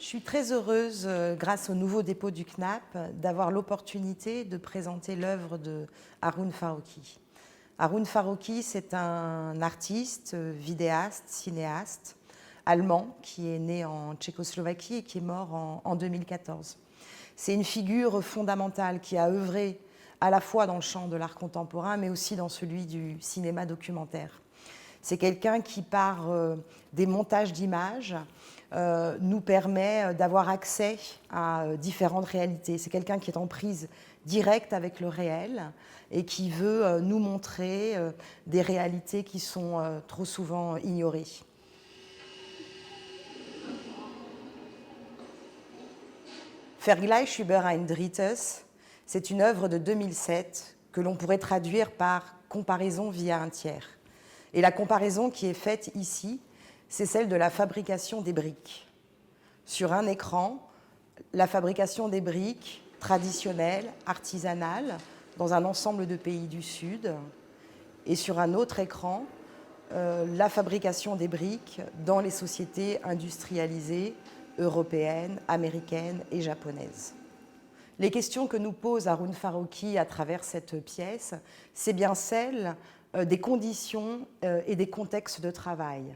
suis très heureuse, grâce au nouveau dépôt du CNAP, d'avoir l'opportunité de présenter l'œuvre de Haroun Farrokhî. Haroun Farrokhî, c'est un artiste, vidéaste, cinéaste allemand qui est né en Tchécoslovaquie et qui est mort en 2014. C'est une figure fondamentale qui a œuvré à la fois dans le champ de l'art contemporain, mais aussi dans celui du cinéma documentaire. C'est quelqu'un qui, par des montages d'images, nous permet d'avoir accès à différentes réalités. C'est quelqu'un qui est en prise directe avec le réel et qui veut nous montrer des réalités qui sont trop souvent ignorées. Vergleich über ein Drittes, c'est une œuvre de 2007 que l'on pourrait traduire par comparaison via un tiers. Et la comparaison qui est faite ici, c'est celle de la fabrication des briques. Sur un écran, la fabrication des briques traditionnelles, artisanales, dans un ensemble de pays du Sud. Et sur un autre écran, la fabrication des briques dans les sociétés industrialisées, européennes, américaines et japonaises. Les questions que nous pose Haroun Farrokhî à travers cette pièce, c'est bien celle des conditions et des contextes de travail.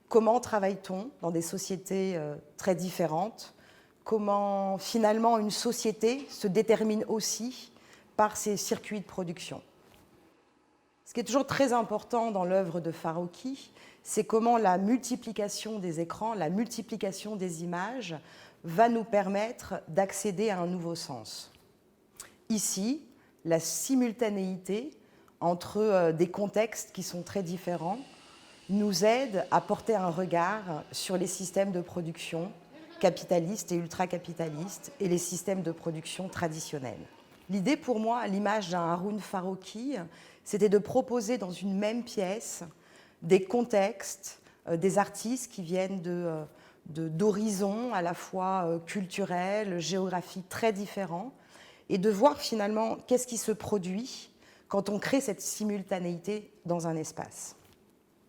Comment travaille-t-on dans des sociétés très différentes? Comment finalement une société se détermine aussi par ses circuits de production? Ce qui est toujours très important dans l'œuvre de Farrokhî, c'est comment la multiplication des écrans, la multiplication des images va nous permettre d'accéder à un nouveau sens. Ici, la simultanéité entre des contextes qui sont très différents nous aide à porter un regard sur les systèmes de production capitalistes et ultra-capitalistes et les systèmes de production traditionnels. L'idée pour moi, à l'image d'un Haroun Farrokhî, c'était de proposer dans une même pièce des contextes, des artistes qui viennent d'horizons à la fois culturels, géographiques très différents, et de voir finalement qu'est-ce qui se produit quand on crée cette simultanéité dans un espace.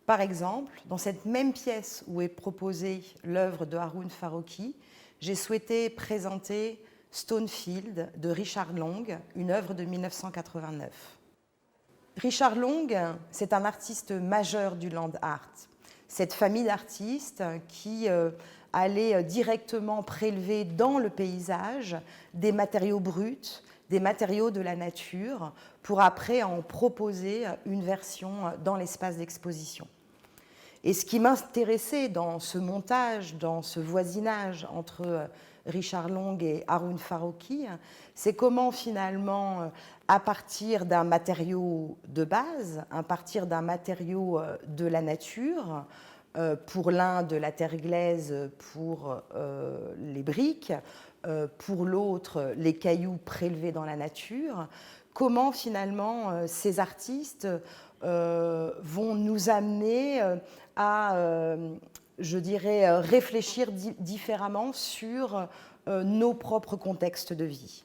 Par exemple, dans cette même pièce où est proposée l'œuvre de Haroun Farrokhî, j'ai souhaité présenter Stonefield de Richard Long, une œuvre de 1989. Richard Long, c'est un artiste majeur du land art. Cette famille d'artistes qui allait directement prélever dans le paysage des matériaux bruts, des matériaux de la nature, pour après en proposer une version dans l'espace d'exposition. Et ce qui m'intéressait dans ce montage, dans ce voisinage entre Richard Long et Haroun Farrokhî, c'est comment finalement, à partir d'un matériau de base, à partir d'un matériau de la nature, pour l'un de la terre glaise, pour les briques, pour l'autre les cailloux prélevés dans la nature, comment finalement ces artistes vont nous amener à, je dirais, réfléchir différemment sur nos propres contextes de vie.